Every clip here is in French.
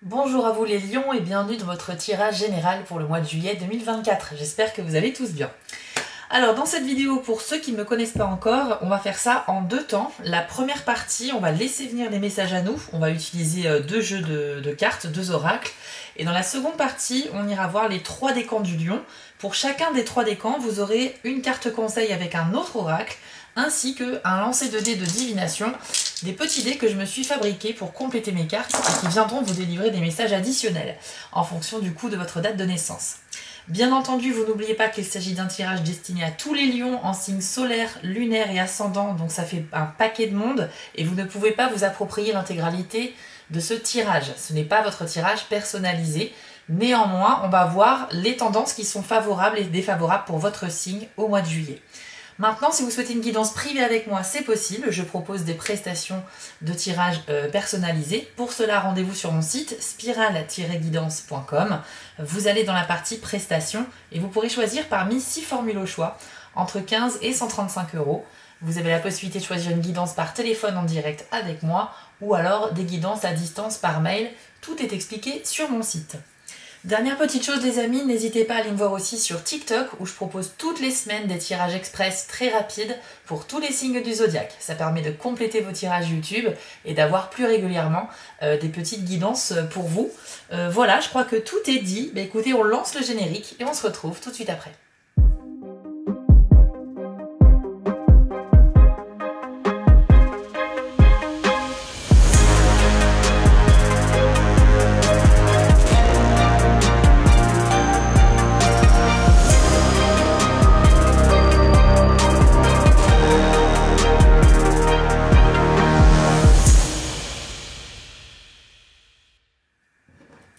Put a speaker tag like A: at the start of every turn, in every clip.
A: Bonjour à vous les lions et bienvenue dans votre tirage général pour le mois de juillet 2024. J'espère que vous allez tous bien. Alors dans cette vidéo, pour ceux qui ne me connaissent pas encore, on va faire ça en deux temps. La première partie, on va laisser venir les messages à nous. On va utiliser deux jeux de cartes, deux oracles. Et dans la seconde partie, on ira voir les trois décans du lion. Pour chacun des trois décans, vous aurez une carte conseil avec un autre oracle, ainsi qu'un lancer de dés de divination, des petits dés que je me suis fabriqués pour compléter mes cartes et qui viendront vous délivrer des messages additionnels en fonction du coup de votre date de naissance. Bien entendu, vous n'oubliez pas qu'il s'agit d'un tirage destiné à tous les lions en signes solaires, lunaires et ascendants, donc ça fait un paquet de monde et vous ne pouvez pas vous approprier l'intégralité de ce tirage. Ce n'est pas votre tirage personnalisé. Néanmoins, on va voir les tendances qui sont favorables et défavorables pour votre signe au mois de juillet. Maintenant, si vous souhaitez une guidance privée avec moi, c'est possible. Je propose des prestations de tirage personnalisées. Pour cela, rendez-vous sur mon site spiral-guidance.com. Vous allez dans la partie prestations et vous pourrez choisir parmi 6 formules au choix, entre 15 et 135 euros. Vous avez la possibilité de choisir une guidance par téléphone en direct avec moi ou alors des guidances à distance par mail. Tout est expliqué sur mon site. Dernière petite chose les amis, n'hésitez pas à aller me voir aussi sur TikTok où je propose toutes les semaines des tirages express très rapides pour tous les signes du zodiaque. Ça permet de compléter vos tirages YouTube et d'avoir plus régulièrement des petites guidances pour vous. Voilà, je crois que tout est dit. Bah, écoutez, on lance le générique et on se retrouve tout de suite après.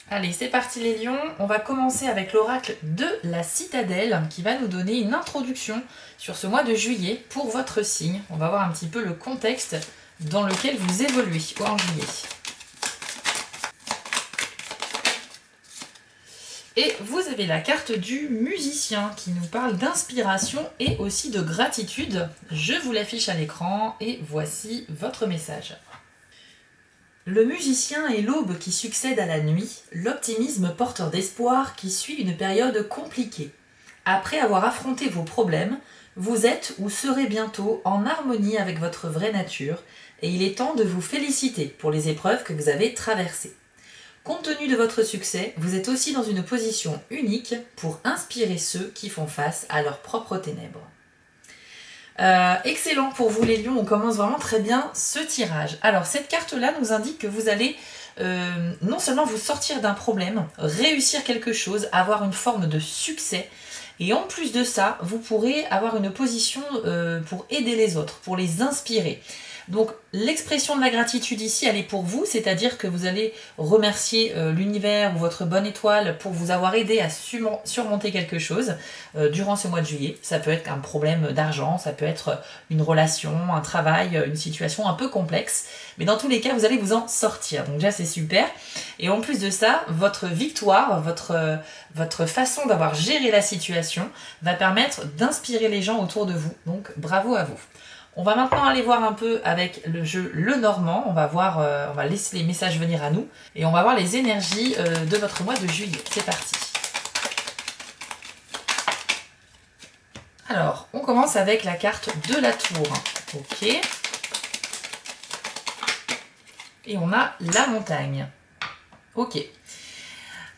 A: Allez, c'est parti les lions, on va commencer avec l'oracle de la citadelle qui va nous donner une introduction sur ce mois de juillet pour votre signe. On va voir un petit peu le contexte dans lequel vous évoluez en juillet. Et vous avez la carte du musicien qui nous parle d'inspiration et aussi de gratitude. Je vous l'affiche à l'écran et voici votre message. Le musicien est l'aube qui succède à la nuit, l'optimisme porteur d'espoir qui suit une période compliquée. Après avoir affronté vos problèmes, vous êtes ou serez bientôt en harmonie avec votre vraie nature et il est temps de vous féliciter pour les épreuves que vous avez traversées. Compte tenu de votre succès, vous êtes aussi dans une position unique pour inspirer ceux qui font face à leurs propres ténèbres. Excellent pour vous les lions, on commence vraiment très bien ce tirage. Alors cette carte-là nous indique que vous allez non seulement vous sortir d'un problème, réussir quelque chose, avoir une forme de succès, et en plus de ça, vous pourrez avoir une position pour aider les autres, pour les inspirer. Donc l'expression de la gratitude ici, elle est pour vous, c'est-à-dire que vous allez remercier l'univers ou votre bonne étoile pour vous avoir aidé à surmonter quelque chose durant ce mois de juillet. Ça peut être un problème d'argent, ça peut être une relation, un travail, une situation un peu complexe. Mais dans tous les cas, vous allez vous en sortir. Donc déjà, c'est super. Et en plus de ça, votre victoire, votre façon d'avoir géré la situation va permettre d'inspirer les gens autour de vous. Donc bravo à vous. On va maintenant aller voir un peu avec le jeu Lenormand. On va laisser les messages venir à nous et on va voir les énergies de votre mois de juillet. C'est parti. Alors, on commence avec la carte de la tour. Ok. Et on a la montagne. Ok.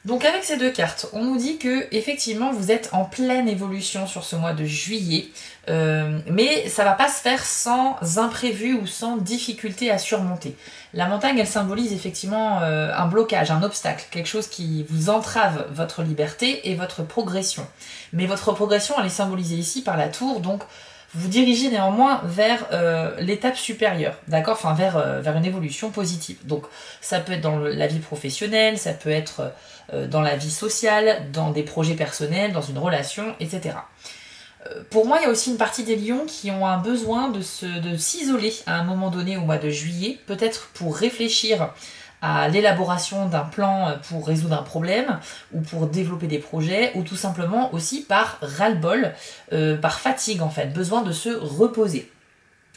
A: Donc avec ces deux cartes, on nous dit que effectivement vous êtes en pleine évolution sur ce mois de juillet, mais ça va pas se faire sans imprévu ou sans difficulté à surmonter. La montagne, elle symbolise effectivement un blocage, un obstacle, quelque chose qui vous entrave votre liberté et votre progression. Mais votre progression, elle est symbolisée ici par la tour, donc vous vous dirigez néanmoins vers l'étape supérieure, d'accord, enfin vers une évolution positive. Donc ça peut être dans la vie professionnelle, ça peut être dans la vie sociale, dans des projets personnels, dans une relation, etc. Pour moi, il y a aussi une partie des lions qui ont un besoin de s'isoler à un moment donné au mois de juillet, peut-être pour réfléchir à l'élaboration d'un plan pour résoudre un problème ou pour développer des projets ou tout simplement aussi par ras-le-bol, par fatigue en fait, besoin de se reposer.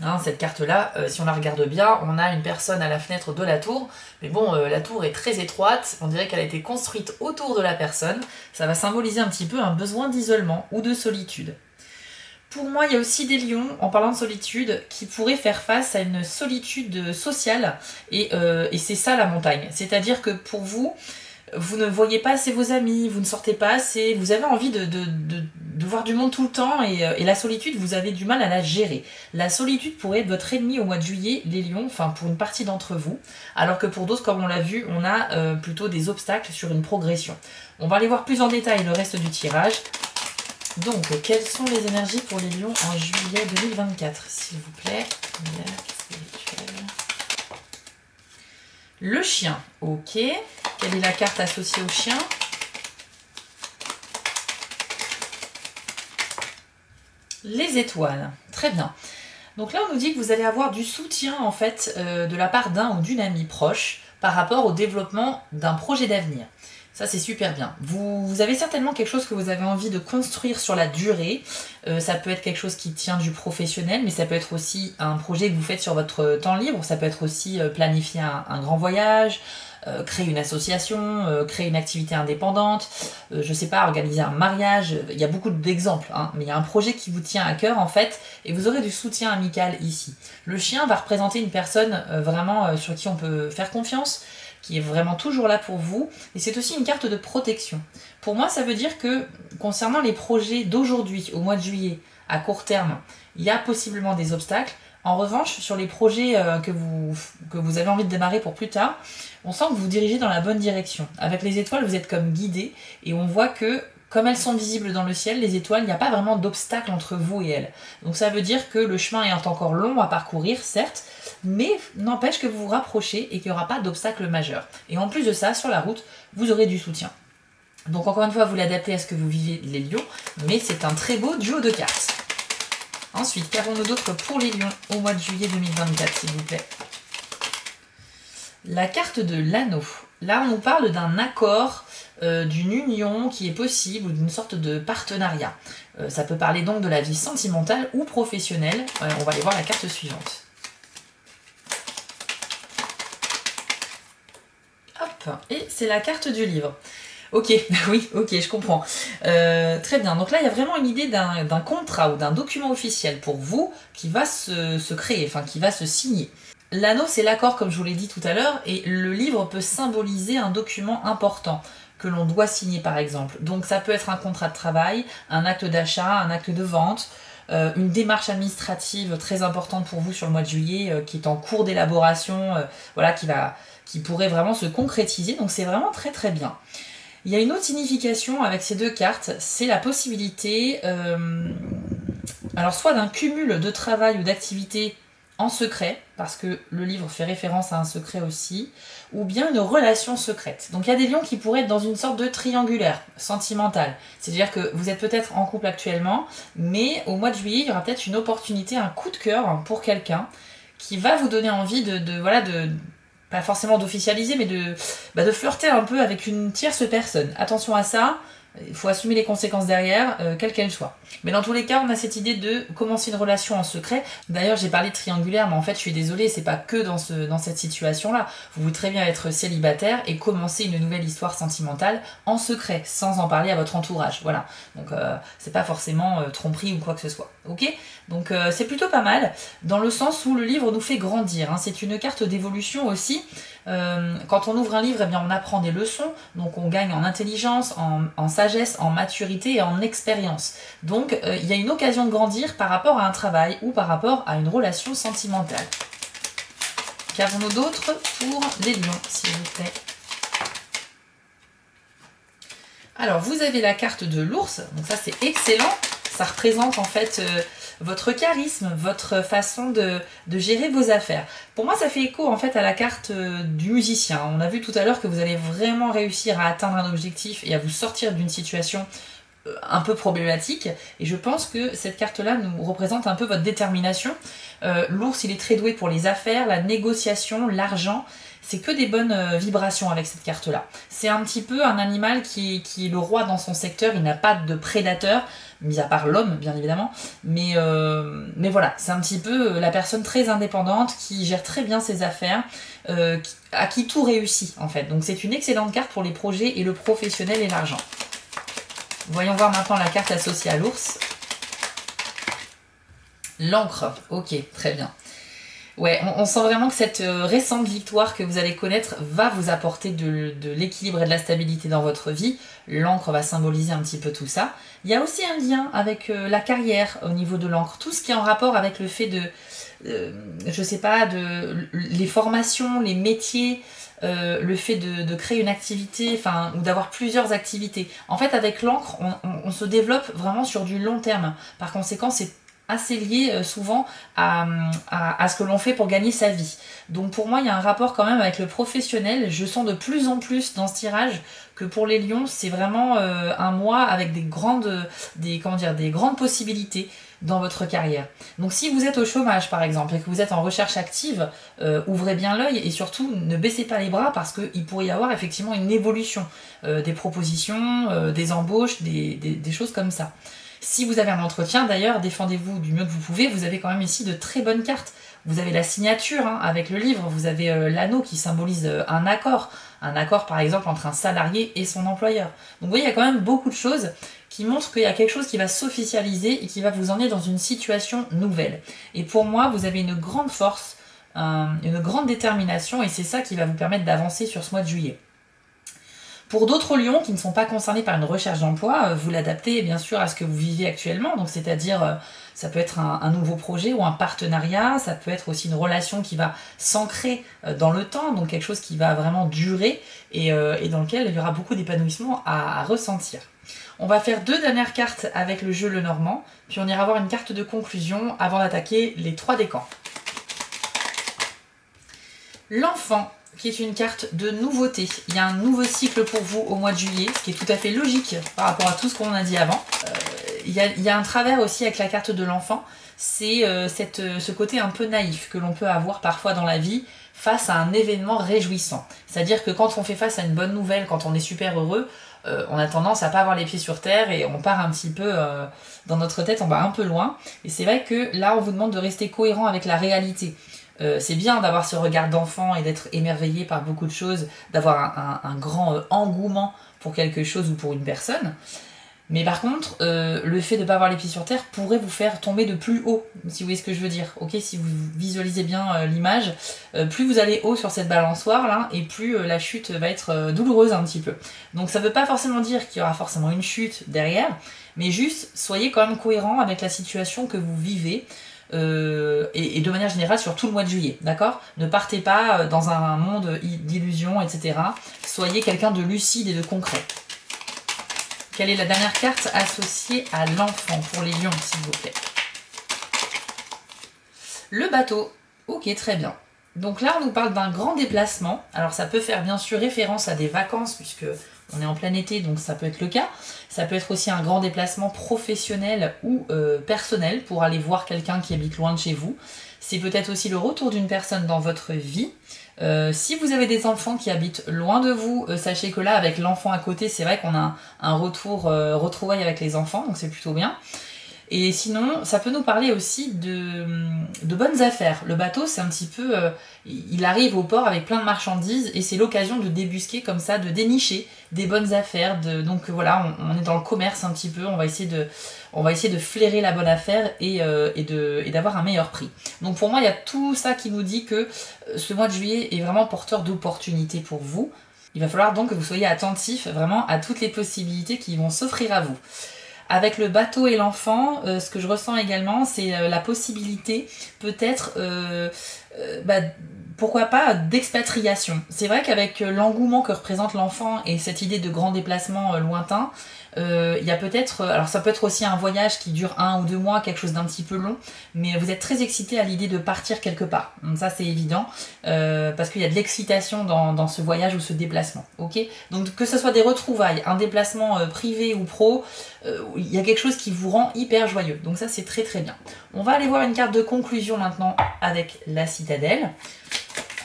A: Hein, cette carte-là, si on la regarde bien, on a une personne à la fenêtre de la tour, mais bon, la tour est très étroite, on dirait qu'elle a été construite autour de la personne, ça va symboliser un petit peu un besoin d'isolement ou de solitude. Pour moi, il y a aussi des lions, en parlant de solitude, qui pourraient faire face à une solitude sociale, et c'est ça la montagne. C'est-à-dire que pour vous, vous ne voyez pas assez vos amis, vous ne sortez pas assez, vous avez envie de voir du monde tout le temps, et la solitude, vous avez du mal à la gérer. La solitude pourrait être votre ennemi au mois de juillet, les lions, enfin pour une partie d'entre vous, alors que pour d'autres, comme on l'a vu, on a plutôt des obstacles sur une progression. On va aller voir plus en détail le reste du tirage. Donc, quelles sont les énergies pour les lions en juillet 2024, s'il vous plaît? Le chien, ok. Quelle est la carte associée au chien? Les étoiles, très bien. Donc là, on nous dit que vous allez avoir du soutien, en fait, de la part d'un ou d'une amie proche par rapport au développement d'un projet d'avenir. Ça, c'est super bien. Vous avez certainement quelque chose que vous avez envie de construire sur la durée. Ça peut être quelque chose qui tient du professionnel, mais ça peut être aussi un projet que vous faites sur votre temps libre. Ça peut être aussi planifier un grand voyage, créer une association, créer une activité indépendante, je sais pas, organiser un mariage. Il y a beaucoup d'exemples, hein, mais il y a un projet qui vous tient à cœur, en fait, et vous aurez du soutien amical ici. Le chien va représenter une personne vraiment sur qui on peut faire confiance, qui est vraiment toujours là pour vous, et c'est aussi une carte de protection. Pour moi, ça veut dire que, concernant les projets d'aujourd'hui, au mois de juillet, à court terme, il y a possiblement des obstacles. En revanche, sur les projets que vous avez envie de démarrer pour plus tard, on sent que vous vous dirigez dans la bonne direction. Avec les étoiles, vous êtes comme guidé, et on voit que, comme elles sont visibles dans le ciel, les étoiles, il n'y a pas vraiment d'obstacle entre vous et elles. Donc ça veut dire que le chemin est encore long à parcourir, certes, mais n'empêche que vous vous rapprochez et qu'il n'y aura pas d'obstacle majeur. Et en plus de ça, sur la route, vous aurez du soutien. Donc encore une fois, vous l'adaptez à ce que vous vivez, les lions, mais c'est un très beau duo de cartes. Ensuite, qu'avons-nous d'autre pour les lions au mois de juillet 2024, s'il vous plaît? La carte de l'anneau. Là, on nous parle d'un accord, d'une union qui est possible, ou d'une sorte de partenariat. Ça peut parler donc de la vie sentimentale ou professionnelle. On va aller voir la carte suivante. Hop, et c'est la carte du livre. Ok, oui, ok, je comprends. Très bien, donc là il y a vraiment une idée d'un contrat ou d'un document officiel pour vous qui va se créer, enfin qui va se signer. L'anneau, c'est l'accord, comme je vous l'ai dit tout à l'heure, et le livre peut symboliser un document important que l'on doit signer, par exemple. Donc ça peut être un contrat de travail, un acte d'achat, un acte de vente, une démarche administrative très importante pour vous sur le mois de juillet, qui est en cours d'élaboration, voilà, qui pourrait vraiment se concrétiser. Donc c'est vraiment très très bien. Il y a une autre signification avec ces deux cartes, c'est la possibilité, alors soit d'un cumul de travail ou d'activité en secret, parce que le livre fait référence à un secret aussi, ou bien une relation secrète. Donc il y a des lions qui pourraient être dans une sorte de triangulaire sentimental. C'est-à-dire que vous êtes peut-être en couple actuellement, mais au mois de juillet, il y aura peut-être une opportunité, un coup de cœur pour quelqu'un qui va vous donner envie de pas forcément d'officialiser, mais de flirter un peu avec une tierce personne. Attention à ça, il faut assumer les conséquences derrière, quelles qu'elles soient. Mais dans tous les cas, on a cette idée de commencer une relation en secret. D'ailleurs, j'ai parlé de triangulaire, mais en fait, je suis désolée, c'est pas que dans cette situation-là. Vous pouvez très bien être célibataire et commencer une nouvelle histoire sentimentale en secret, sans en parler à votre entourage. Voilà. Donc, c'est pas forcément tromperie ou quoi que ce soit. Ok? Donc, c'est plutôt pas mal, dans le sens où le livre nous fait grandir. Hein. C'est une carte d'évolution aussi. Quand on ouvre un livre, eh bien, on apprend des leçons, donc on gagne en intelligence, en sagesse, en maturité et en expérience. Donc il y a une occasion de grandir par rapport à un travail ou par rapport à une relation sentimentale. Qu'avons-nous d'autre pour les lions, s'il vous plaît? Alors vous avez la carte de l'ours, donc ça c'est excellent, ça représente en fait votre charisme, votre façon de gérer vos affaires. Pour moi, ça fait écho en fait à la carte du musicien. On a vu tout à l'heure que vous allez vraiment réussir à atteindre un objectif et à vous sortir d'une situation un peu problématique. Et je pense que cette carte-là nous représente un peu votre détermination. L'ours, il est très doué pour les affaires, la négociation, l'argent. C'est que des bonnes vibrations avec cette carte-là. C'est un petit peu un animal qui est le roi dans son secteur, il n'a pas de prédateur, mis à part l'homme bien évidemment, mais voilà, c'est un petit peu la personne très indépendante qui gère très bien ses affaires, à qui tout réussit en fait. Donc c'est une excellente carte pour les projets et le professionnel et l'argent. Voyons voir maintenant la carte associée à l'ours. L'encre, ok, très bien. Ouais, on sent vraiment que cette récente victoire que vous allez connaître va vous apporter de l'équilibre et de la stabilité dans votre vie. L'encre va symboliser un petit peu tout ça. Il y a aussi un lien avec la carrière au niveau de l'encre. Tout ce qui est en rapport avec le fait de, je sais pas, les formations, les métiers, le fait de créer une activité, enfin, ou d'avoir plusieurs activités. En fait, avec l'encre, on se développe vraiment sur du long terme. Par conséquent, c'est assez lié souvent à ce que l'on fait pour gagner sa vie. Donc pour moi, il y a un rapport quand même avec le professionnel. Je sens de plus en plus dans ce tirage que pour les lions, c'est vraiment un mois avec des grandes possibilités dans votre carrière. Donc si vous êtes au chômage par exemple et que vous êtes en recherche active, ouvrez bien l'œil et surtout ne baissez pas les bras parce qu'il pourrait y avoir effectivement une évolution, des propositions, des embauches, des choses comme ça. Si vous avez un entretien, d'ailleurs, défendez-vous du mieux que vous pouvez. Vous avez quand même ici de très bonnes cartes. Vous avez la signature hein, avec le livre, vous avez l'anneau qui symbolise un accord. Un accord, par exemple, entre un salarié et son employeur. Donc vous voyez, il y a quand même beaucoup de choses qui montrent qu'il y a quelque chose qui va s'officialiser et qui va vous emmener dans une situation nouvelle. Et pour moi, vous avez une grande force, une grande détermination, et c'est ça qui va vous permettre d'avancer sur ce mois de juillet. Pour d'autres lions qui ne sont pas concernés par une recherche d'emploi, vous l'adaptez bien sûr à ce que vous vivez actuellement, donc c'est-à-dire ça peut être un nouveau projet ou un partenariat, ça peut être aussi une relation qui va s'ancrer dans le temps, donc quelque chose qui va vraiment durer et dans lequel il y aura beaucoup d'épanouissement à ressentir. On va faire 2 dernières cartes avec le jeu Lenormand, puis on ira voir une carte de conclusion avant d'attaquer les 3 décans. L'enfant, qui est une carte de nouveauté. Il y a un nouveau cycle pour vous au mois de juillet, ce qui est tout à fait logique par rapport à tout ce qu'on a dit avant. Il y a un travers aussi avec la carte de l'enfant, c'est ce côté un peu naïf que l'on peut avoir parfois dans la vie face à un événement réjouissant. C'est-à-dire que quand on fait face à une bonne nouvelle, quand on est super heureux, on a tendance à pas avoir les pieds sur terre et on part un petit peu dans notre tête, on va un peu loin. Et c'est vrai que là, on vous demande de rester cohérent avec la réalité. C'est bien d'avoir ce regard d'enfant et d'être émerveillé par beaucoup de choses, d'avoir un grand engouement pour quelque chose ou pour une personne. Mais par contre, le fait de ne pas avoir les pieds sur terre pourrait vous faire tomber de plus haut, si vous voyez ce que je veux dire. Ok, si vous visualisez bien l'image, plus vous allez haut sur cette balançoire là, et plus la chute va être douloureuse un petit peu. Donc ça ne veut pas forcément dire qu'il y aura forcément une chute derrière, mais juste soyez quand même cohérent avec la situation que vous vivez. Et de manière générale sur tout le mois de juillet, d'accord? Ne partez pas dans un monde d'illusions, etc. Soyez quelqu'un de lucide et de concret. Quelle est la dernière carte associée à l'enfant pour les lions, s'il vous plaît? Le bateau. Ok, très bien. Donc là, on nous parle d'un grand déplacement. Alors ça peut faire bien sûr référence à des vacances, puisque on est en plein été, donc ça peut être le cas. Ça peut être aussi un grand déplacement professionnel ou personnel pour aller voir quelqu'un qui habite loin de chez vous. C'est peut-être aussi le retour d'une personne dans votre vie. Si vous avez des enfants qui habitent loin de vous, sachez que là, avec l'enfant à côté, c'est vrai qu'on a un retrouvaille avec les enfants, donc c'est plutôt bien. Et sinon, ça peut nous parler aussi de bonnes affaires. Le bateau, c'est un petit peu... il arrive au port avec plein de marchandises et c'est l'occasion de débusquer comme ça, de dénicher des bonnes affaires. Donc voilà, on est dans le commerce un petit peu, on va essayer de flairer la bonne affaire et d'avoir un meilleur prix. Donc pour moi, il y a tout ça qui nous dit que ce mois de juillet est vraiment porteur d'opportunités pour vous. Il va falloir donc que vous soyez attentifs vraiment à toutes les possibilités qui vont s'offrir à vous. Avec le bateau et l'enfant, ce que je ressens également, c'est la possibilité peut-être, pourquoi pas, d'expatriation. C'est vrai qu'avec l'engouement que représente l'enfant et cette idée de grand déplacement lointain, il y a peut-être, alors ça peut être aussi un voyage qui dure 1 ou 2 mois, quelque chose d'un petit peu long, mais vous êtes très excité à l'idée de partir quelque part. Donc ça c'est évident, parce qu'il y a de l'excitation dans ce voyage ou ce déplacement. Ok, donc que ce soit des retrouvailles, un déplacement privé ou pro, il y a quelque chose qui vous rend hyper joyeux. Donc ça c'est très très bien. On va aller voir une carte de conclusion maintenant avec la citadelle.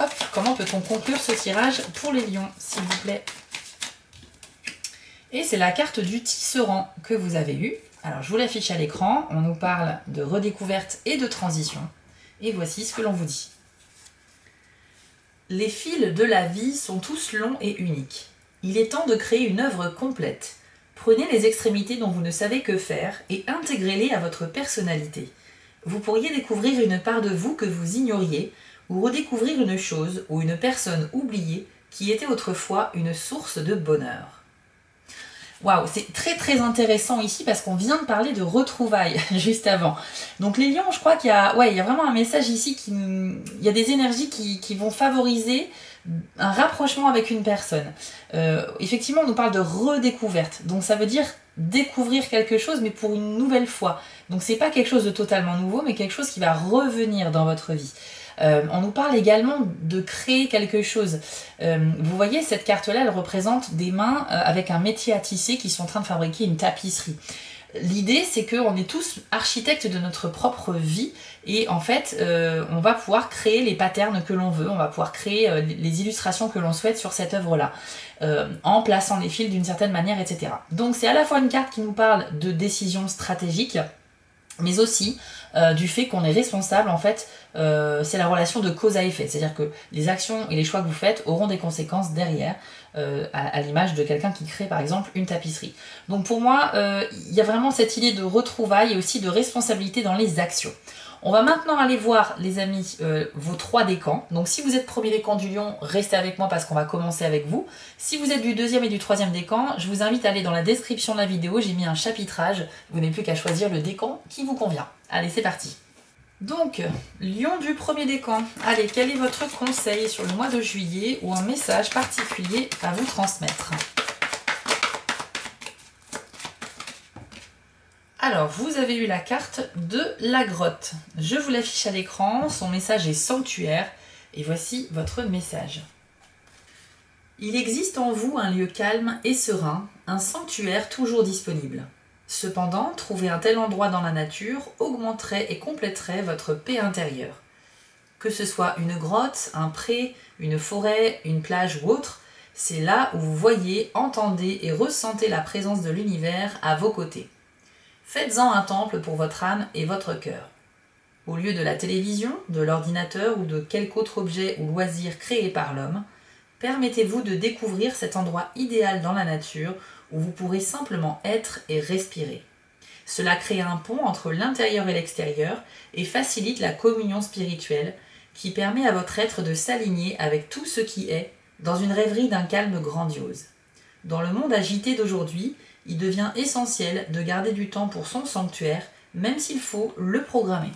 A: Hop, comment peut-on conclure ce tirage pour les lions, s'il vous plaît? Et c'est la carte du tisserand que vous avez eue. Alors je vous l'affiche à l'écran, on nous parle de redécouverte et de transition. Et voici ce que l'on vous dit. Les fils de la vie sont tous longs et uniques. Il est temps de créer une œuvre complète. Prenez les extrémités dont vous ne savez que faire et intégrez-les à votre personnalité. Vous pourriez découvrir une part de vous que vous ignoriez, ou redécouvrir une chose ou une personne oubliée qui était autrefois une source de bonheur. Waouh, c'est très très intéressant ici parce qu'on vient de parler de retrouvailles juste avant. Donc les lions, je crois qu'il y a, il y a vraiment un message ici, il y a des énergies qui vont favoriser un rapprochement avec une personne. Effectivement, on nous parle de redécouverte, donc ça veut dire découvrir quelque chose mais pour une nouvelle fois. Donc c'est pas quelque chose de totalement nouveau mais quelque chose qui va revenir dans votre vie. On nous parle également de créer quelque chose. Vous voyez, cette carte-là, elle représente des mains avec un métier à tisser qui sont en train de fabriquer une tapisserie. L'idée, c'est qu'on est tous architectes de notre propre vie et en fait, on va pouvoir créer les patterns que l'on veut, on va pouvoir créer les illustrations que l'on souhaite sur cette œuvre-là, en plaçant les fils d'une certaine manière, etc. Donc c'est à la fois une carte qui nous parle de décisions stratégiques, mais aussi du fait qu'on est responsable, en fait, c'est la relation de cause à effet, c'est-à-dire que les actions et les choix que vous faites auront des conséquences derrière, à l'image de quelqu'un qui crée par exemple une tapisserie. Donc pour moi, il y a vraiment cette idée de retrouvailles et aussi de responsabilité dans les actions. On va maintenant aller voir, les amis, vos 3 décans. Donc si vous êtes premier décan du lion, restez avec moi parce qu'on va commencer avec vous. Si vous êtes du 2e et du 3e décan, je vous invite à aller dans la description de la vidéo, j'ai mis un chapitrage. Vous n'avez plus qu'à choisir le décan qui vous convient. Allez, c'est parti. Donc, lion du 1er décan. Allez, quel est votre conseil sur le mois de juillet ou un message particulier à vous transmettre ? Alors, vous avez eu la carte de la grotte. Je vous l'affiche à l'écran, son message est sanctuaire, et voici votre message. Il existe en vous un lieu calme et serein, un sanctuaire toujours disponible. Cependant, trouver un tel endroit dans la nature augmenterait et compléterait votre paix intérieure. Que ce soit une grotte, un pré, une forêt, une plage ou autre, c'est là où vous voyez, entendez et ressentez la présence de l'univers à vos côtés. Faites-en un temple pour votre âme et votre cœur. Au lieu de la télévision, de l'ordinateur ou de quelque autre objet ou loisir créé par l'homme, permettez-vous de découvrir cet endroit idéal dans la nature où vous pourrez simplement être et respirer. Cela crée un pont entre l'intérieur et l'extérieur et facilite la communion spirituelle qui permet à votre être de s'aligner avec tout ce qui est dans une rêverie d'un calme grandiose. Dans le monde agité d'aujourd'hui, il devient essentiel de garder du temps pour son sanctuaire, même s'il faut le programmer.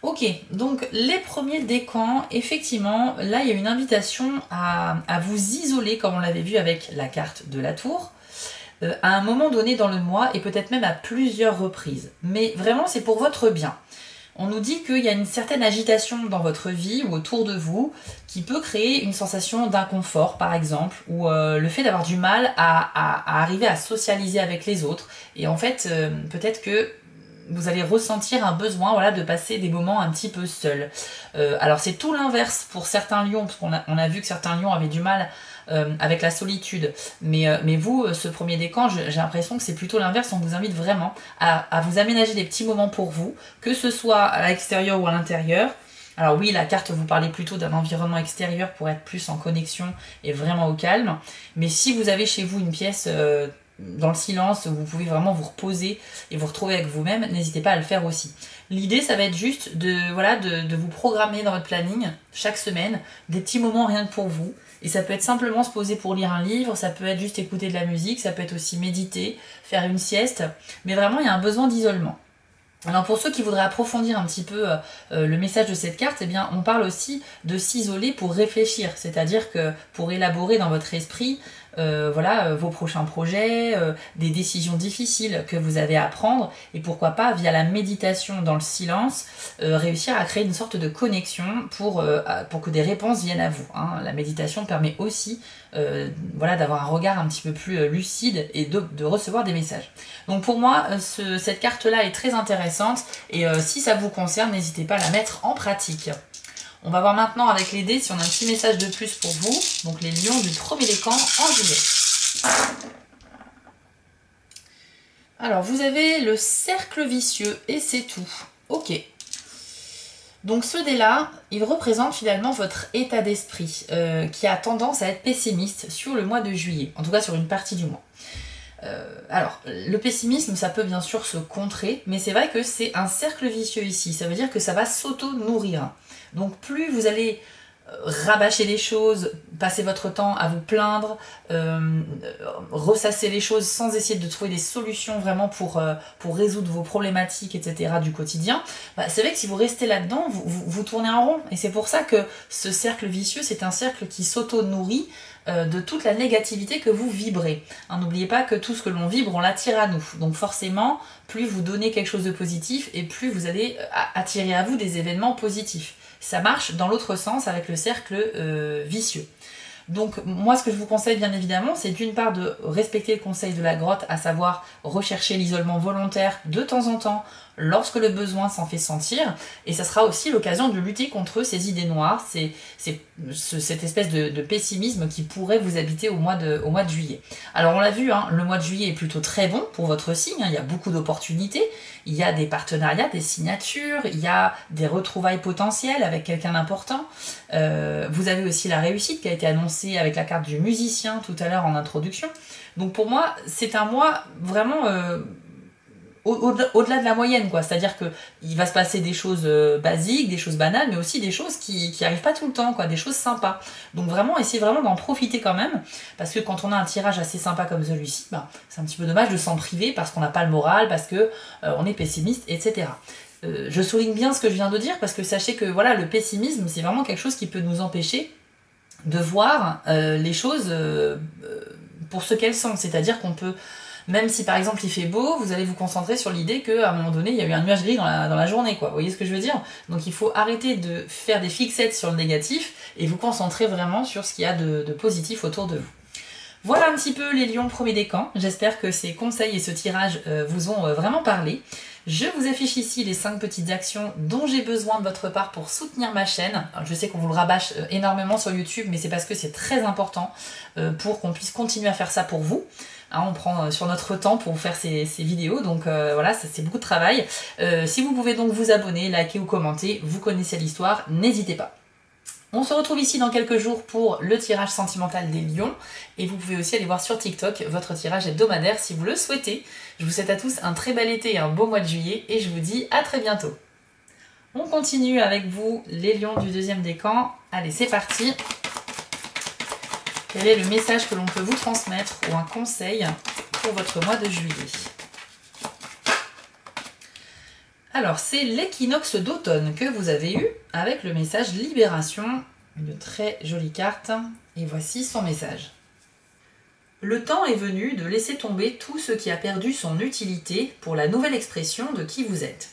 A: Ok, donc les premiers décans, effectivement, là il y a une invitation à vous isoler, comme on l'avait vu avec la carte de la tour, à un moment donné dans le mois et peut-être même à plusieurs reprises. Mais vraiment c'est pour votre bien. On nous dit qu'il y a une certaine agitation dans votre vie ou autour de vous qui peut créer une sensation d'inconfort par exemple, ou le fait d'avoir du mal à arriver à socialiser avec les autres. Et en fait, peut-être que vous allez ressentir un besoin, voilà, de passer des moments un petit peu seuls. Alors c'est tout l'inverse pour certains lions, parce qu'on a vu que certains lions avaient du mal avec la solitude. Mais vous, ce premier décan, j'ai l'impression que c'est plutôt l'inverse. On vous invite vraiment à vous aménager des petits moments pour vous, que ce soit à l'extérieur ou à l'intérieur. Alors oui, la carte vous parlait plutôt d'un environnement extérieur pour être plus en connexion et vraiment au calme. Mais si vous avez chez vous une pièce dans le silence, vous pouvez vraiment vous reposer et vous retrouver avec vous-même, n'hésitez pas à le faire aussi. L'idée, ça va être juste de vous programmer dans votre planning, chaque semaine, des petits moments rien que pour vous. Et ça peut être simplement se poser pour lire un livre, ça peut être juste écouter de la musique, ça peut être aussi méditer, faire une sieste. Mais vraiment, il y a un besoin d'isolement. Alors pour ceux qui voudraient approfondir un petit peu le message de cette carte, eh bien on parle aussi de s'isoler pour réfléchir, c'est-à-dire que pour élaborer dans votre esprit vos prochains projets, des décisions difficiles que vous avez à prendre, et pourquoi pas via la méditation dans le silence, réussir à créer une sorte de connexion pour que des réponses viennent à vous. Hein. La méditation permet aussi d'avoir un regard un petit peu plus lucide et de recevoir des messages. Donc pour moi, cette carte-là est très intéressante, et si ça vous concerne, n'hésitez pas à la mettre en pratique. On va voir maintenant avec les dés si on a un petit message de plus pour vous. Donc les lions du premier décan en juillet. Alors, vous avez le cercle vicieux et c'est tout. Ok. Donc ce dé-là, il représente finalement votre état d'esprit qui a tendance à être pessimiste sur le mois de juillet, en tout cas sur une partie du mois. Alors, le pessimisme, ça peut bien sûr se contrer, mais c'est vrai que c'est un cercle vicieux ici, ça veut dire que ça va s'auto-nourrir. Donc plus vous allez rabâcher les choses, passer votre temps à vous plaindre, ressasser les choses sans essayer de trouver des solutions vraiment pour résoudre vos problématiques, etc. du quotidien, bah, c'est vrai que si vous restez là-dedans, vous tournez en rond. Et c'est pour ça que ce cercle vicieux, c'est un cercle qui s'auto-nourrit de toute la négativité que vous vibrez. Hein, n'oubliez pas que tout ce que l'on vibre, on l'attire à nous. Donc forcément, plus vous donnez quelque chose de positif, et plus vous allez attirer à vous des événements positifs. Ça marche dans l'autre sens avec le cercle vicieux. Donc moi ce que je vous conseille bien évidemment, c'est d'une part de respecter le conseil de la grotte, à savoir rechercher l'isolement volontaire de temps en temps, lorsque le besoin s'en fait sentir, et ça sera aussi l'occasion de lutter contre ces idées noires, cette espèce de pessimisme qui pourrait vous habiter au mois de juillet. Alors on l'a vu, hein, le mois de juillet est plutôt très bon pour votre signe, hein, il y a beaucoup d'opportunités, il y a des partenariats, des signatures, il y a des retrouvailles potentielles avec quelqu'un d'important, vous avez aussi la réussite qui a été annoncée avec la carte du musicien tout à l'heure en introduction. Donc pour moi, c'est un mois vraiment au-delà de la moyenne, quoi. C'est-à-dire qu'il va se passer des choses basiques, des choses banales, mais aussi des choses qui arrivent pas tout le temps, quoi, des choses sympas. Donc vraiment, essayez vraiment d'en profiter quand même, parce que quand on a un tirage assez sympa comme celui-ci, bah, c'est un petit peu dommage de s'en priver parce qu'on n'a pas le moral, parce que on est pessimiste, etc. Je souligne bien ce que je viens de dire, parce que sachez que voilà, le pessimisme, c'est vraiment quelque chose qui peut nous empêcher de voir les choses pour ce qu'elles sont. C'est-à-dire qu'on peut, même si par exemple il fait beau, vous allez vous concentrer sur l'idée qu'à un moment donné, il y a eu un nuage gris dans la journée, quoi. Vous voyez ce que je veux dire? Donc il faut arrêter de faire des fixettes sur le négatif et vous concentrer vraiment sur ce qu'il y a de positif autour de vous. Voilà un petit peu les lions premiers décans. J'espère que ces conseils et ce tirage vous ont vraiment parlé. Je vous affiche ici les 5 petites actions dont j'ai besoin de votre part pour soutenir ma chaîne. Alors, je sais qu'on vous le rabâche énormément sur YouTube, mais c'est parce que c'est très important pour qu'on puisse continuer à faire ça pour vous. Hein, on prend sur notre temps pour faire ces vidéos, donc voilà, c'est beaucoup de travail. Si vous pouvez donc vous abonner, liker ou commenter, vous connaissez l'histoire, n'hésitez pas. On se retrouve ici dans quelques jours pour le tirage sentimental des lions. Et vous pouvez aussi aller voir sur TikTok votre tirage hebdomadaire si vous le souhaitez. Je vous souhaite à tous un très bel été et un beau mois de juillet. Et je vous dis à très bientôt. On continue avec vous les lions du deuxième décan. Allez, c'est parti. Quel est le message que l'on peut vous transmettre ou un conseil pour votre mois de juillet? Alors, c'est l'équinoxe d'automne que vous avez eu avec le message Libération. Une très jolie carte. Et voici son message. Le temps est venu de laisser tomber tout ce qui a perdu son utilité pour la nouvelle expression de qui vous êtes.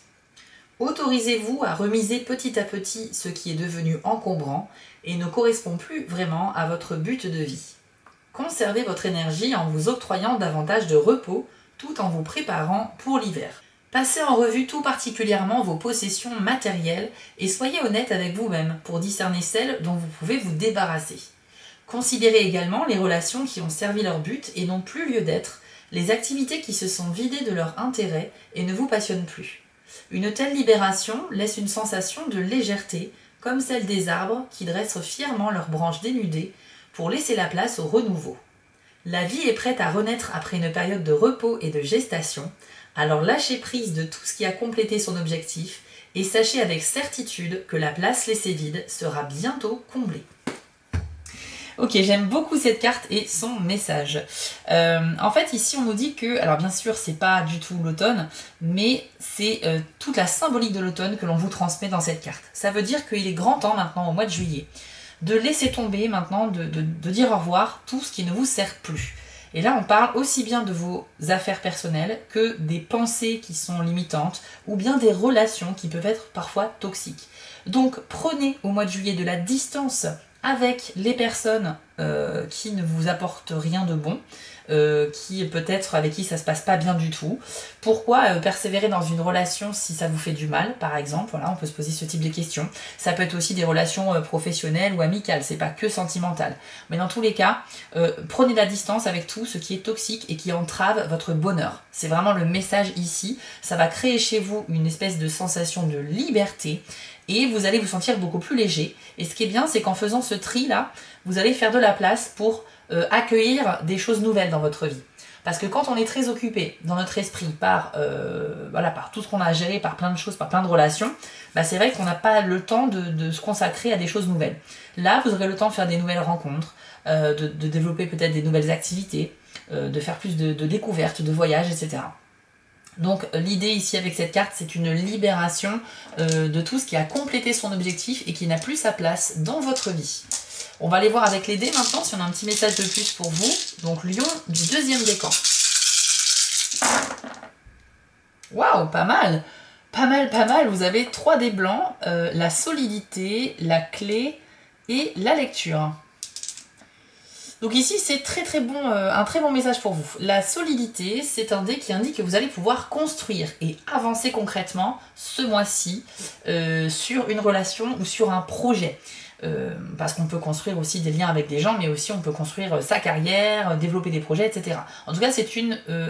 A: Autorisez-vous à remiser petit à petit ce qui est devenu encombrant et ne correspond plus vraiment à votre but de vie. Conservez votre énergie en vous octroyant davantage de repos tout en vous préparant pour l'hiver. Passez en revue tout particulièrement vos possessions matérielles et soyez honnête avec vous-même pour discerner celles dont vous pouvez vous débarrasser. Considérez également les relations qui ont servi leur but et n'ont plus lieu d'être, les activités qui se sont vidées de leur intérêt et ne vous passionnent plus. Une telle libération laisse une sensation de légèreté, comme celle des arbres qui dressent fièrement leurs branches dénudées pour laisser la place au renouveau. La vie est prête à renaître après une période de repos et de gestation, alors lâchez prise de tout ce qui a complété son objectif et sachez avec certitude que la place laissée vide sera bientôt comblée. Ok, j'aime beaucoup cette carte et son message. En fait, ici, on nous dit que, alors bien sûr, c'est pas du tout l'automne, mais c'est toute la symbolique de l'automne que l'on vous transmet dans cette carte. Ça veut dire qu'il est grand temps maintenant, au mois de juillet, de laisser tomber maintenant, de dire au revoir tout ce qui ne vous sert plus. Et là, on parle aussi bien de vos affaires personnelles que des pensées qui sont limitantes ou bien des relations qui peuvent être parfois toxiques. Donc, prenez au mois de juillet de la distance avec les personnes qui ne vous apportent rien de bon, qui peut-être avec qui ça se passe pas bien du tout. Pourquoi persévérer dans une relation si ça vous fait du mal, par exemple? Voilà, on peut se poser ce type de questions. Ça peut être aussi des relations professionnelles ou amicales, c'est pas que sentimental. Mais dans tous les cas, prenez la distance avec tout ce qui est toxique et qui entrave votre bonheur. C'est vraiment le message ici. Ça va créer chez vous une espèce de sensation de liberté et vous allez vous sentir beaucoup plus léger. Et ce qui est bien, c'est qu'en faisant ce tri-là, vous allez faire de la place pour accueillir des choses nouvelles dans votre vie. Parce que quand on est très occupé dans notre esprit par, voilà, par tout ce qu'on a à gérer, par plein de choses, par plein de relations, bah c'est vrai qu'on n'a pas le temps de se consacrer à des choses nouvelles. Là, vous aurez le temps de faire des nouvelles rencontres, de développer peut-être des nouvelles activités, de faire plus de découvertes, de voyages, etc. Donc l'idée ici avec cette carte, c'est une libération de tout ce qui a complété son objectif et qui n'a plus sa place dans votre vie. On va aller voir avec les dés maintenant si on a un petit message de plus pour vous. Donc Lion du deuxième décan. Waouh, pas mal. Pas mal, pas mal. Vous avez 3 dés blancs, la solidité, la clé et la lecture. Donc ici, c'est très bon, un très bon message pour vous. La solidité, c'est un dé qui indique que vous allez pouvoir construire et avancer concrètement ce mois-ci sur une relation ou sur un projet. Parce qu'on peut construire aussi des liens avec des gens, mais aussi on peut construire sa carrière, développer des projets, etc. En tout cas, c'est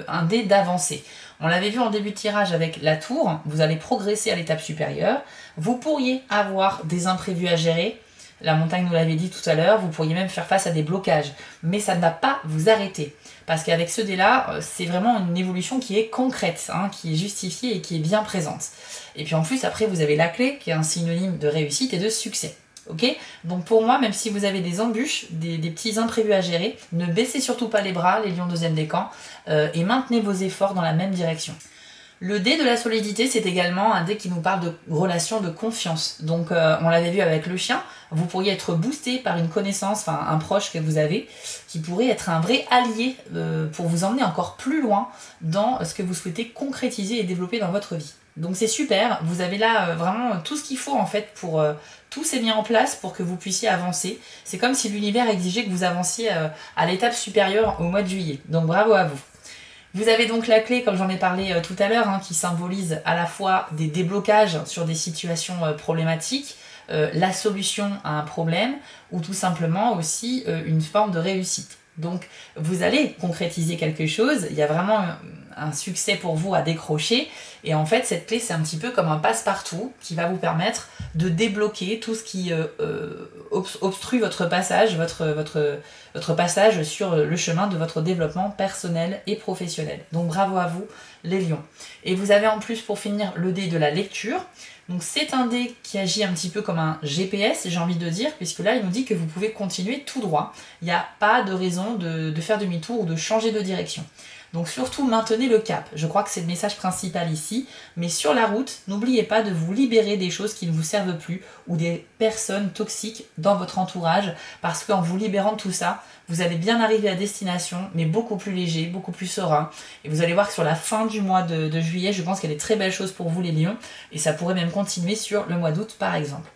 A: un dé d'avancée. On l'avait vu en début de tirage avec la tour, vous allez progresser à l'étape supérieure. Vous pourriez avoir des imprévus à gérer. La montagne nous l'avait dit tout à l'heure, vous pourriez même faire face à des blocages. Mais ça ne va pas vous arrêter. Parce qu'avec ce dé-là, c'est vraiment une évolution qui est concrète, hein, qui est justifiée et qui est bien présente. Et puis en plus, après, vous avez la clé, qui est un synonyme de réussite et de succès. Ok, donc pour moi, même si vous avez des embûches, des petits imprévus à gérer, ne baissez surtout pas les bras, les lions deuxième décan, et maintenez vos efforts dans la même direction. Le dé de la solidité, c'est également un dé qui nous parle de relation de confiance. Donc on l'avait vu avec le chien, vous pourriez être boosté par une connaissance, enfin un proche que vous avez, qui pourrait être un vrai allié pour vous emmener encore plus loin dans ce que vous souhaitez concrétiser et développer dans votre vie. Donc c'est super, vous avez là vraiment tout ce qu'il faut en fait pour... tout s'est mis en place pour que vous puissiez avancer. C'est comme si l'univers exigeait que vous avanciez à l'étape supérieure au mois de juillet. Donc bravo à vous. Vous avez donc la clé, comme j'en ai parlé tout à l'heure, hein, qui symbolise à la fois des déblocages sur des situations problématiques, la solution à un problème, ou tout simplement aussi une forme de réussite. Donc vous allez concrétiser quelque chose, il y a vraiment un succès pour vous à décrocher, et en fait cette clé c'est un petit peu comme un passe-partout qui va vous permettre de débloquer tout ce qui obstrue votre passage, votre passage sur le chemin de votre développement personnel et professionnel. Donc bravo à vous les lions. Et vous avez en plus pour finir le dé de la lecture. Donc c'est un dé qui agit un petit peu comme un GPS, j'ai envie de dire, puisque là il nous dit que vous pouvez continuer tout droit. Il n'y a pas de raison de faire demi-tour ou de changer de direction. Donc surtout maintenez le cap, je crois que c'est le message principal ici, mais sur la route, n'oubliez pas de vous libérer des choses qui ne vous servent plus ou des personnes toxiques dans votre entourage, parce qu'en vous libérant de tout ça, vous allez bien arriver à destination, mais beaucoup plus léger, beaucoup plus serein. Et vous allez voir que sur la fin du mois de juillet, je pense qu'il y a des très belles choses pour vous les lions, et ça pourrait même continuer sur le mois d'août par exemple.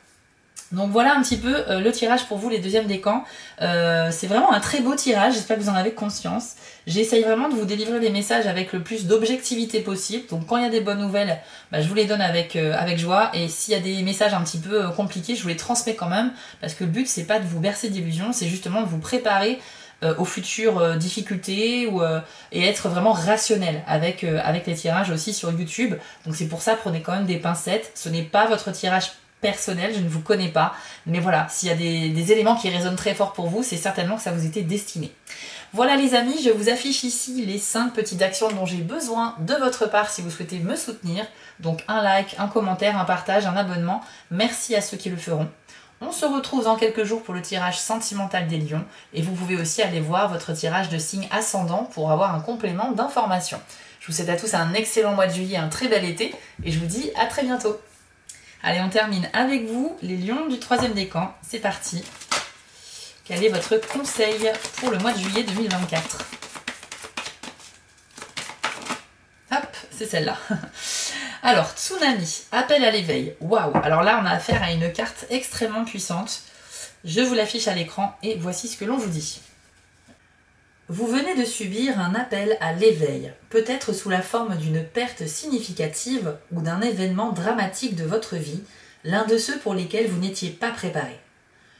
A: Donc voilà un petit peu le tirage pour vous les deuxièmes décans. C'est vraiment un très beau tirage, j'espère que vous en avez conscience. J'essaye vraiment de vous délivrer les messages avec le plus d'objectivité possible. Donc quand il y a des bonnes nouvelles, bah, je vous les donne avec joie. Et s'il y a des messages un petit peu compliqués, je vous les transmets quand même. Parce que le but c'est pas de vous bercer d'illusions, c'est justement de vous préparer aux futures difficultés et être vraiment rationnel avec les tirages aussi sur YouTube. Donc c'est pour ça, prenez quand même des pincettes. Ce n'est pas votre tirage personnel, je ne vous connais pas, mais voilà, s'il y a des éléments qui résonnent très fort pour vous, c'est certainement que ça vous était destiné. Voilà les amis, je vous affiche ici les 5 petites actions dont j'ai besoin de votre part si vous souhaitez me soutenir. Donc un like, un commentaire, un partage, un abonnement. Merci à ceux qui le feront. On se retrouve dans quelques jours pour le tirage sentimental des lions et vous pouvez aussi aller voir votre tirage de signe ascendant pour avoir un complément d'information. Je vous souhaite à tous un excellent mois de juillet, un très bel été et je vous dis à très bientôt. Allez, on termine avec vous, les lions du troisième décan. C'est parti. Quel est votre conseil pour le mois de juillet 2024? Hop, c'est celle-là. Alors, Tsunami, appel à l'éveil. Waouh! Alors là, on a affaire à une carte extrêmement puissante. Je vous l'affiche à l'écran et voici ce que l'on vous dit. Vous venez de subir un appel à l'éveil, peut-être sous la forme d'une perte significative ou d'un événement dramatique de votre vie, l'un de ceux pour lesquels vous n'étiez pas préparé.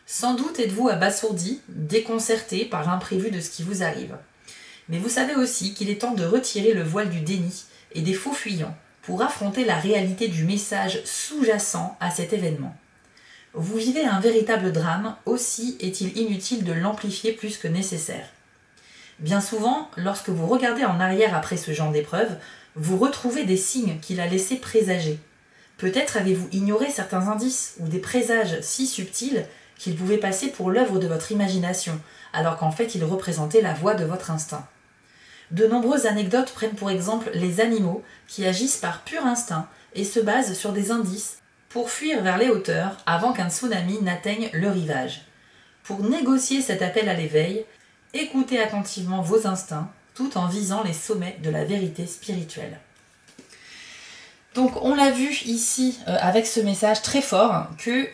A: Sans doute êtes-vous abasourdi, déconcerté par l'imprévu de ce qui vous arrive. Mais vous savez aussi qu'il est temps de retirer le voile du déni et des faux fuyants pour affronter la réalité du message sous-jacent à cet événement. Vous vivez un véritable drame, aussi est-il inutile de l'amplifier plus que nécessaire. Bien souvent, lorsque vous regardez en arrière après ce genre d'épreuve, vous retrouvez des signes qu'il a laissé présager. Peut-être avez-vous ignoré certains indices ou des présages si subtils qu'ils pouvaient passer pour l'œuvre de votre imagination, alors qu'en fait ils représentaient la voix de votre instinct. De nombreuses anecdotes prennent pour exemple les animaux qui agissent par pur instinct et se basent sur des indices pour fuir vers les hauteurs avant qu'un tsunami n'atteigne le rivage. Pour négocier cet appel à l'éveil, écoutez attentivement vos instincts tout en visant les sommets de la vérité spirituelle. Donc on l'a vu ici avec ce message très fort que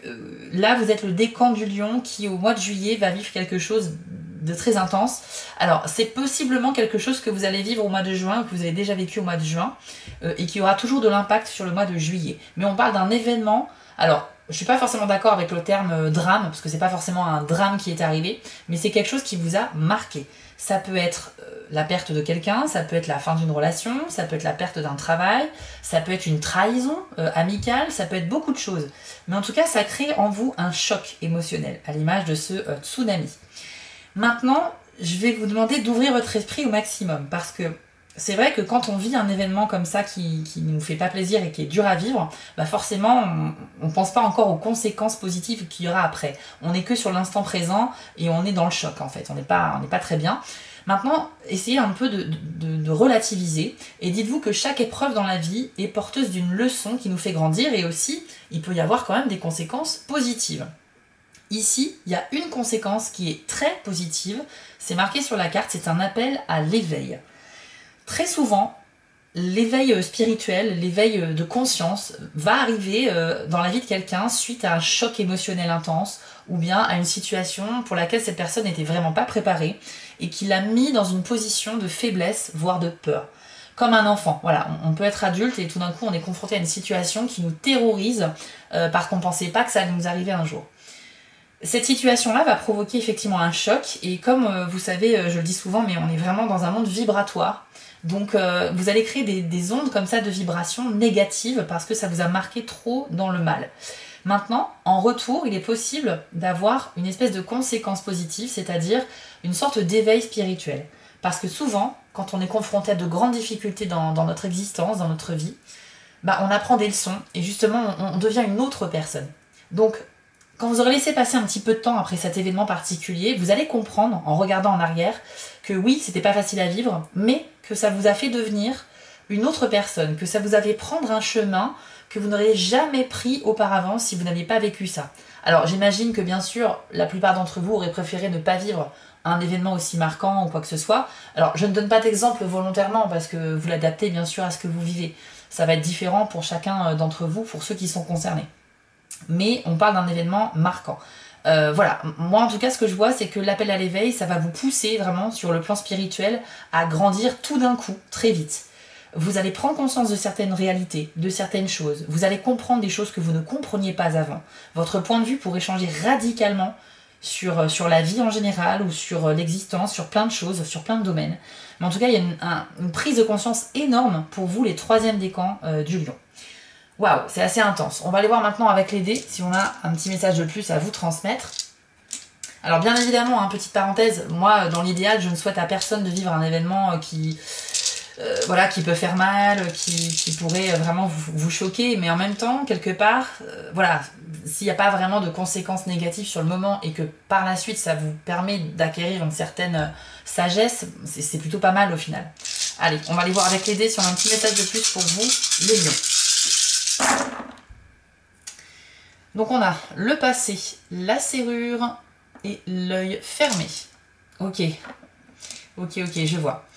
A: là vous êtes le décan du lion qui au mois de juillet va vivre quelque chose de très intense. Alors c'est possiblement quelque chose que vous allez vivre au mois de juin, que vous avez déjà vécu au mois de juin et qui aura toujours de l'impact sur le mois de juillet. Mais on parle d'un événement, alors je suis pas forcément d'accord avec le terme drame, parce que c'est pas forcément un drame qui est arrivé, mais c'est quelque chose qui vous a marqué. Ça peut être la perte de quelqu'un, ça peut être la fin d'une relation, ça peut être la perte d'un travail, ça peut être une trahison amicale, ça peut être beaucoup de choses. Mais en tout cas, ça crée en vous un choc émotionnel, à l'image de ce tsunami. Maintenant, je vais vous demander d'ouvrir votre esprit au maximum, parce que c'est vrai que quand on vit un événement comme ça qui ne nous fait pas plaisir et qui est dur à vivre, bah forcément on ne pense pas encore aux conséquences positives qu'il y aura après. On n'est que sur l'instant présent et on est dans le choc en fait, on n'est pas très bien. Maintenant, essayez un peu de relativiser et dites-vous que chaque épreuve dans la vie est porteuse d'une leçon qui nous fait grandir et aussi il peut y avoir quand même des conséquences positives. Ici, il y a une conséquence qui est très positive, c'est marqué sur la carte, c'est un appel à l'éveil. Très souvent, l'éveil spirituel, l'éveil de conscience va arriver dans la vie de quelqu'un suite à un choc émotionnel intense ou bien à une situation pour laquelle cette personne n'était vraiment pas préparée et qui l'a mis dans une position de faiblesse, voire de peur. Comme un enfant, voilà, on peut être adulte et tout d'un coup on est confronté à une situation qui nous terrorise parce qu'on ne pensait pas que ça allait nous arriver un jour. Cette situation-là va provoquer effectivement un choc et comme vous savez, je le dis souvent, mais on est vraiment dans un monde vibratoire. Donc vous allez créer des ondes comme ça de vibrations négatives parce que ça vous a marqué trop dans le mal. Maintenant, en retour, il est possible d'avoir une espèce de conséquence positive, c'est-à-dire une sorte d'éveil spirituel. Parce que souvent, quand on est confronté à de grandes difficultés dans notre existence, dans notre vie, bah, on apprend des leçons et justement on devient une autre personne. Donc quand vous aurez laissé passer un petit peu de temps après cet événement particulier, vous allez comprendre, en regardant en arrière, que oui, c'était pas facile à vivre, mais que ça vous a fait devenir une autre personne, que ça vous a fait prendre un chemin que vous n'auriez jamais pris auparavant si vous n'aviez pas vécu ça. Alors j'imagine que bien sûr, la plupart d'entre vous auraient préféré ne pas vivre un événement aussi marquant ou quoi que ce soit. Alors je ne donne pas d'exemple volontairement parce que vous l'adaptez bien sûr à ce que vous vivez. Ça va être différent pour chacun d'entre vous, pour ceux qui sont concernés. Mais on parle d'un événement marquant. Voilà, moi en tout cas ce que je vois c'est que l'appel à l'éveil ça va vous pousser vraiment sur le plan spirituel à grandir tout d'un coup, très vite. Vous allez prendre conscience de certaines réalités, de certaines choses, vous allez comprendre des choses que vous ne compreniez pas avant. Votre point de vue pourrait changer radicalement sur la vie en général ou sur l'existence, sur plein de choses, sur plein de domaines. Mais en tout cas il y a une prise de conscience énorme pour vous les troisièmes décans du lion. Waouh, c'est assez intense. On va aller voir maintenant avec les dés si on a un petit message de plus à vous transmettre. Alors bien évidemment, hein, petite parenthèse, moi dans l'idéal je ne souhaite à personne de vivre un événement qui peut faire mal, qui pourrait vraiment vous choquer, mais en même temps, quelque part, voilà, s'il n'y a pas vraiment de conséquences négatives sur le moment et que par la suite ça vous permet d'acquérir une certaine sagesse, c'est plutôt pas mal au final. Allez, on va aller voir avec les dés si on a un petit message de plus pour vous, les lions. Donc on a le passé, la serrure et l'œil fermé. Ok, je vois.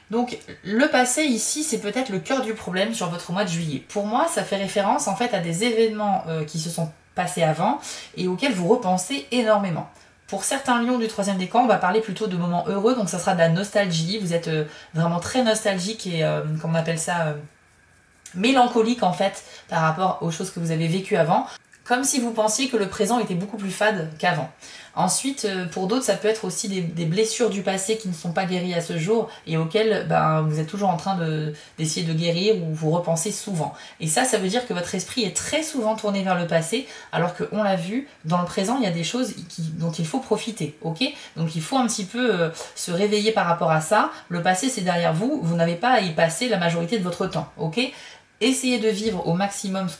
A: Donc le passé ici, c'est peut-être le cœur du problème sur votre mois de juillet. Pour moi, ça fait référence en fait à des événements qui se sont passé avant et auxquels vous repensez énormément. Pour certains lions du troisième décan, on va parler plutôt de moments heureux, donc ça sera de la nostalgie. Vous êtes vraiment très nostalgique et, comment on appelle ça, mélancolique en fait, par rapport aux choses que vous avez vécues avant. Comme si vous pensiez que le présent était beaucoup plus fade qu'avant. Ensuite, pour d'autres, ça peut être aussi des blessures du passé qui ne sont pas guéries à ce jour et auxquelles vous êtes toujours en train d'essayer de guérir ou vous repensez souvent. Et ça veut dire que votre esprit est très souvent tourné vers le passé, alors qu'on l'a vu, dans le présent, il y a des choses dont il faut profiter, ok? Donc il faut un petit peu se réveiller par rapport à ça. Le passé, c'est derrière vous, vous n'avez pas à y passer la majorité de votre temps, ok? Essayez de vivre au maximum ce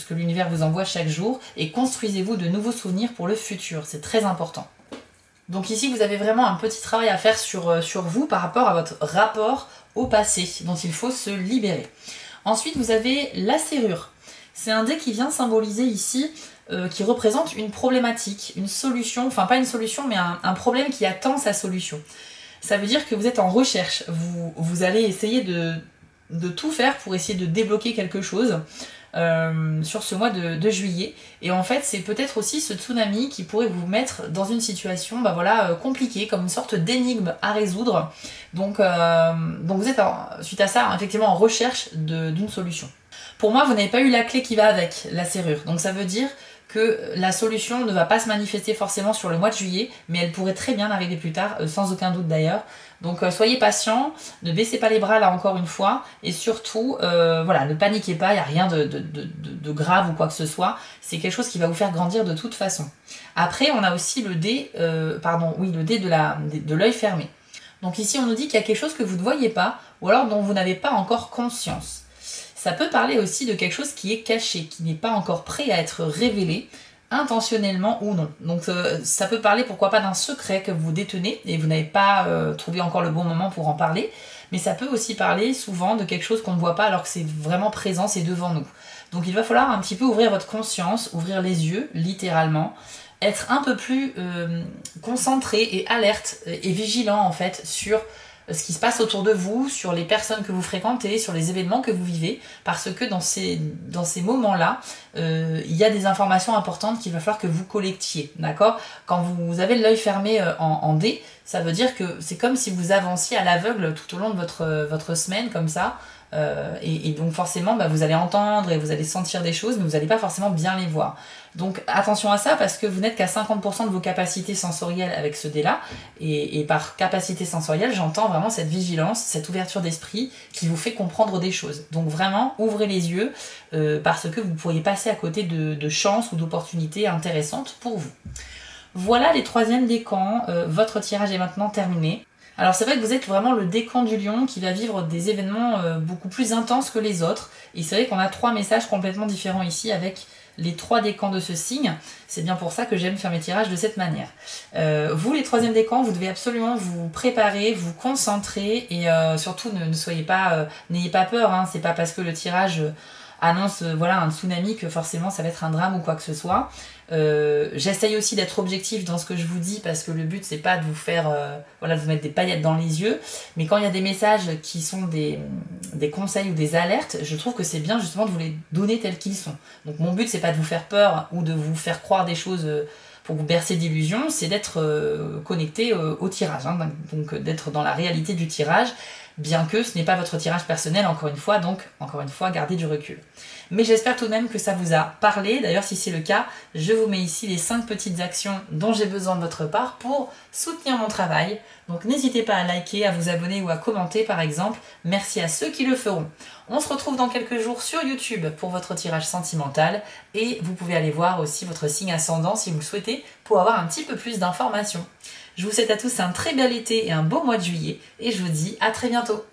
A: que l'univers vous envoie chaque jour et construisez-vous de nouveaux souvenirs pour le futur, c'est très important. Donc ici, vous avez vraiment un petit travail à faire sur vous par rapport à votre rapport au passé, dont il faut se libérer. Ensuite, vous avez la serrure. C'est un dé qui vient symboliser ici, qui représente une problématique, une solution, enfin pas une solution, mais un problème qui attend sa solution. Ça veut dire que vous êtes en recherche, vous allez essayer de tout faire pour essayer de débloquer quelque chose sur ce mois de juillet. Et en fait, c'est peut-être aussi ce tsunami qui pourrait vous mettre dans une situation compliquée, comme une sorte d'énigme à résoudre. Donc vous êtes, suite à ça, effectivement en recherche d'une solution. Pour moi, vous n'avez pas eu la clé qui va avec la serrure. Donc ça veut dire que la solution ne va pas se manifester forcément sur le mois de juillet, mais elle pourrait très bien arriver plus tard, sans aucun doute d'ailleurs. Donc soyez patient, ne baissez pas les bras là encore une fois, et surtout, ne paniquez pas, il n'y a rien de grave ou quoi que ce soit, c'est quelque chose qui va vous faire grandir de toute façon. Après, on a aussi le dé, le dé de l'œil fermé. Donc ici, on nous dit qu'il y a quelque chose que vous ne voyez pas, ou alors dont vous n'avez pas encore conscience. Ça peut parler aussi de quelque chose qui est caché, qui n'est pas encore prêt à être révélé, intentionnellement ou non. Donc ça peut parler pourquoi pas d'un secret que vous détenez et vous n'avez pas trouvé encore le bon moment pour en parler, mais ça peut aussi parler souvent de quelque chose qu'on ne voit pas alors que c'est vraiment présent, c'est devant nous. Donc il va falloir un petit peu ouvrir votre conscience, ouvrir les yeux, littéralement, être un peu plus concentré et alerte et vigilant en fait sur ce qui se passe autour de vous, sur les personnes que vous fréquentez, sur les événements que vous vivez, parce que dans ces moments-là, il y a des informations importantes qu'il va falloir que vous collectiez, d'accord? Quand vous avez l'œil fermé en D, ça veut dire que c'est comme si vous avanciez à l'aveugle tout au long de votre semaine, comme ça, et donc forcément, vous allez entendre et vous allez sentir des choses, mais vous n'allez pas forcément bien les voir. Donc attention à ça parce que vous n'êtes qu'à 50% de vos capacités sensorielles avec ce dé-là. Et par capacité sensorielle, j'entends vraiment cette vigilance, cette ouverture d'esprit qui vous fait comprendre des choses. Donc vraiment, ouvrez les yeux parce que vous pourriez passer à côté de chances ou d'opportunités intéressantes pour vous. Voilà les troisièmes décans. Votre tirage est maintenant terminé. Alors c'est vrai que vous êtes vraiment le décan du lion qui va vivre des événements beaucoup plus intenses que les autres. Et c'est vrai qu'on a 3 messages complètement différents ici avec les 3 décans de ce signe. C'est bien pour ça que j'aime faire mes tirages de cette manière. Vous, les 3e décans, vous devez absolument vous préparer, vous concentrer et surtout ne soyez pas, n'ayez pas peur. Hein. C'est pas parce que le tirage annonce un tsunami que forcément ça va être un drame ou quoi que ce soit. J'essaye aussi d'être objectif dans ce que je vous dis parce que le but c'est pas de vous faire de vous mettre des paillettes dans les yeux, mais quand il y a des messages qui sont des conseils ou des alertes, je trouve que c'est bien justement de vous les donner tels qu'ils sont. Donc mon but c'est pas de vous faire peur ou de vous faire croire des choses pour vous bercer d'illusions, c'est d'être connecté au tirage, hein, donc d'être dans la réalité du tirage, bien que ce n'est pas votre tirage personnel encore une fois, donc encore une fois gardez du recul. Mais j'espère tout de même que ça vous a parlé. D'ailleurs, si c'est le cas, je vous mets ici les 5 petites actions dont j'ai besoin de votre part pour soutenir mon travail. Donc n'hésitez pas à liker, à vous abonner ou à commenter par exemple. Merci à ceux qui le feront. On se retrouve dans quelques jours sur YouTube pour votre tirage sentimental et vous pouvez aller voir aussi votre signe ascendant si vous le souhaitez pour avoir un petit peu plus d'informations. Je vous souhaite à tous un très bel été et un beau mois de juillet et je vous dis à très bientôt.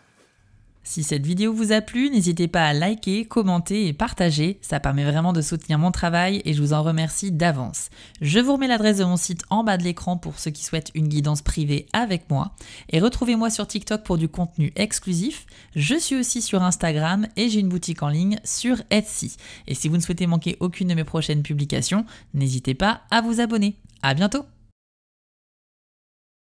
A: Si cette vidéo vous a plu, n'hésitez pas à liker, commenter et partager, ça permet vraiment de soutenir mon travail et je vous en remercie d'avance. Je vous remets l'adresse de mon site en bas de l'écran pour ceux qui souhaitent une guidance privée avec moi et retrouvez-moi sur TikTok pour du contenu exclusif. Je suis aussi sur Instagram et j'ai une boutique en ligne sur Etsy. Et si vous ne souhaitez manquer aucune de mes prochaines publications, n'hésitez pas à vous abonner. À bientôt!